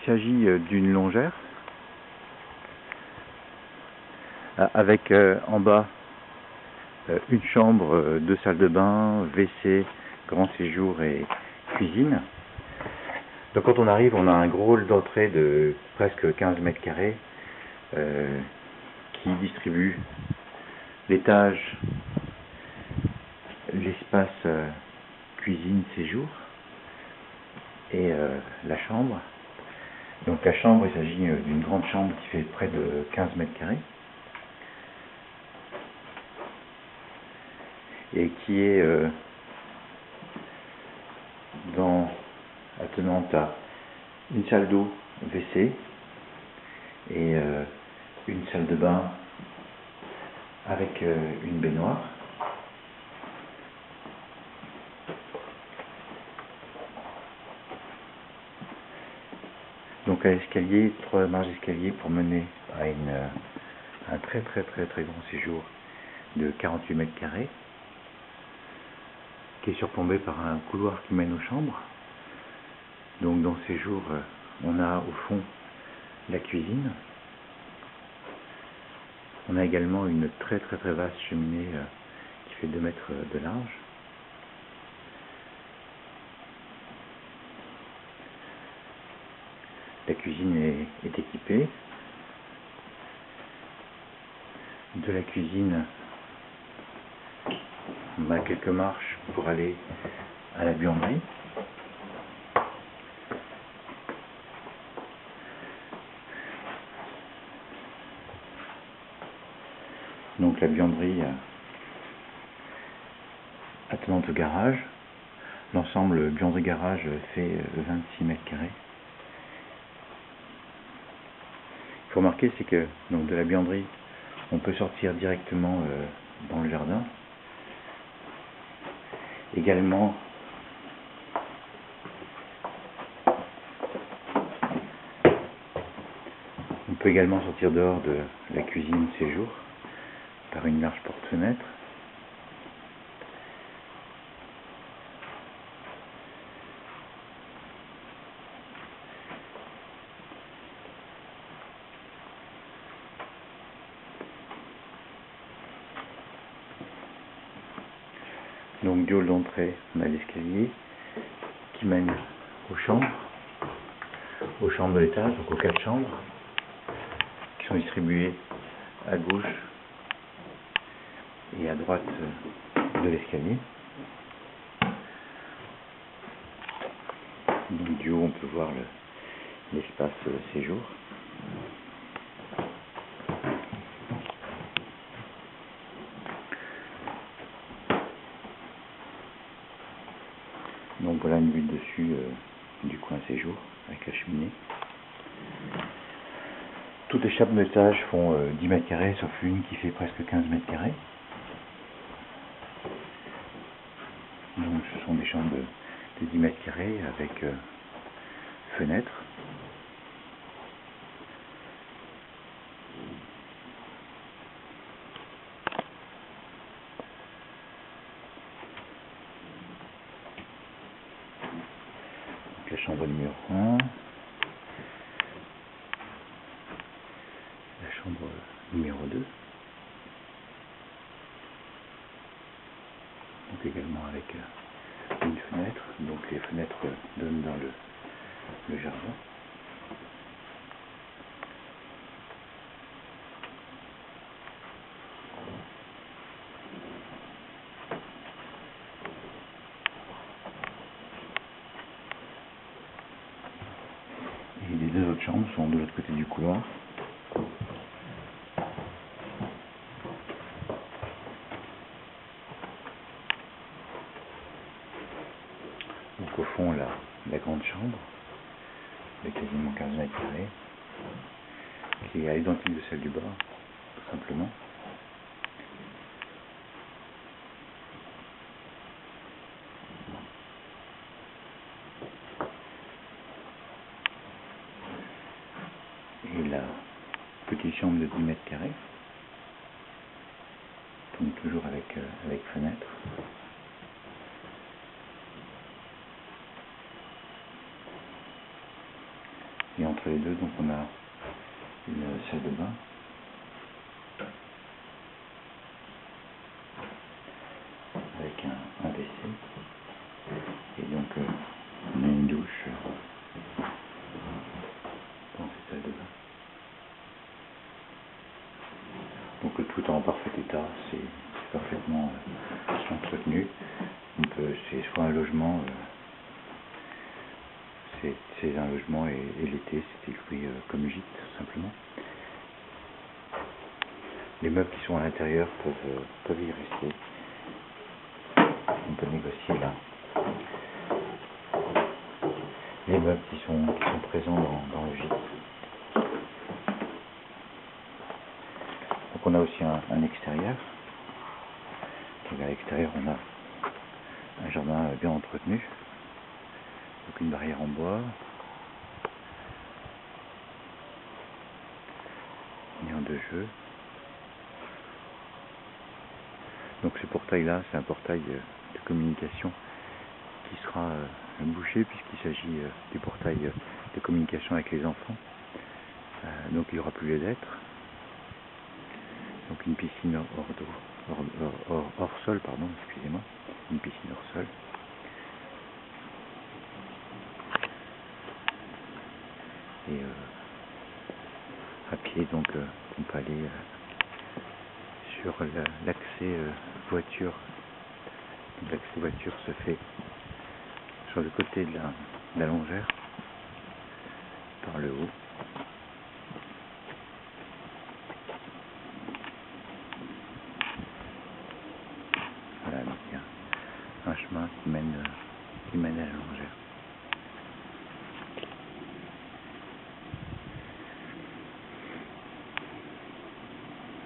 s'agit d'une longère avec en bas une chambre, deux salles de bain, WC, grand séjour et cuisine. Donc quand on arrive, on a un gros hall d'entrée de presque 15 mètres carrés qui distribue l'étage, l'espace cuisine séjour et la chambre. Donc la chambre, il s'agit d'une grande chambre qui fait près de 15 mètres carrés et qui est attenante à une salle d'eau, WC et une salle de bain avec une baignoire. Donc à l'escalier, 3 marches d'escalier pour mener à un très grand séjour de 48 mètres carrés qui est surplombé par un couloir qui mène aux chambres. Donc dans ce séjour, on a au fond la cuisine. On a également une très vaste cheminée qui fait 2 mètres de large. La cuisine est équipée. De la cuisine, on a quelques marches pour aller à la buanderie. Donc la buanderie attenante au garage. L'ensemble buanderie-garage fait 26 mètres carrés. Il faut remarquer, c'est que donc de la buanderie, on peut sortir directement dans le jardin. Également, on peut également sortir dehors de la cuisine séjour par une large porte-fenêtre. Donc du hall d'entrée, on a l'escalier qui mène aux chambres de l'étage, donc aux 4 chambres, qui sont distribuées à gauche et à droite de l'escalier. Donc du haut, on peut voir l'espace séjour. Donc voilà une vue dessus du coin séjour avec la cheminée. Toutes les chambres d'étage font 10 mètres carrés sauf une qui fait presque 15 mètres carrés. Donc ce sont des chambres de 10 mètres carrés avec fenêtre. Donc la chambre numéro 1. La chambre numéro 2. Donc également avec une fenêtre. Donc les fenêtres donnent dans le jardin. Et les 2 autres chambres sont de l'autre côté du couloir. Donc au fond, la grande chambre, de quasiment 15 mètres carrés, qui est à l'identique de celle du bas, tout simplement. Et la petite chambre de 10 mètres carrés, donc toujours avec fenêtre. Et entre les deux, donc on a une salle de bain. Avec un WC. Et donc on a une douche dans cette salle de bain. Donc tout est en parfait état, c'est parfaitement entretenu. C'est soit un logement, c'est un logement et l'été c'est écrit comme gîte simplement. Les meubles qui sont à l'intérieur peuvent y rester. On peut négocier là. Les meubles qui sont présents dans le gîte. Donc on a aussi un extérieur. Donc à l'extérieur on a un jardin bien entretenu. Donc une barrière en bois. Une aire de jeu. Donc ce portail là, c'est un portail de communication qui sera bouché puisqu'il s'agit du portail de communication avec les enfants. Donc il n'y aura plus lieu d'être. Donc une piscine hors sol, pardon, excusez-moi, une piscine hors sol. Et à pied, donc on peut aller sur l'accès voiture. L'accès voiture se fait sur le côté de la longère, par le haut. Voilà, donc il y a un chemin qui mène à la longère.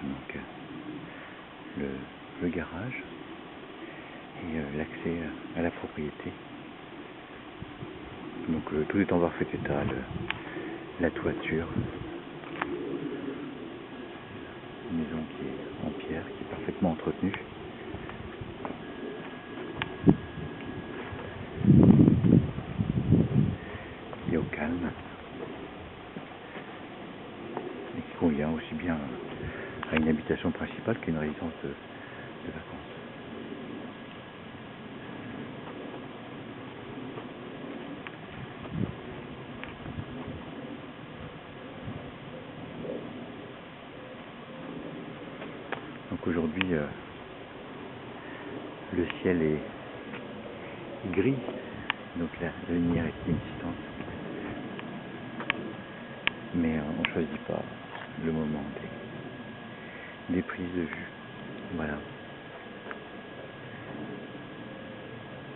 Donc le garage et l'accès à la propriété. Donc tout est en parfait état, la toiture, une maison qui est en pierre, qui est parfaitement entretenue. Et au calme, et qui convient aussi bien à une habitation principale qu'à une résidence de vacances. Donc aujourd'hui, le ciel est gris, donc la lumière est inexistante. Mais on ne choisit pas le moment des prises de vue. Voilà.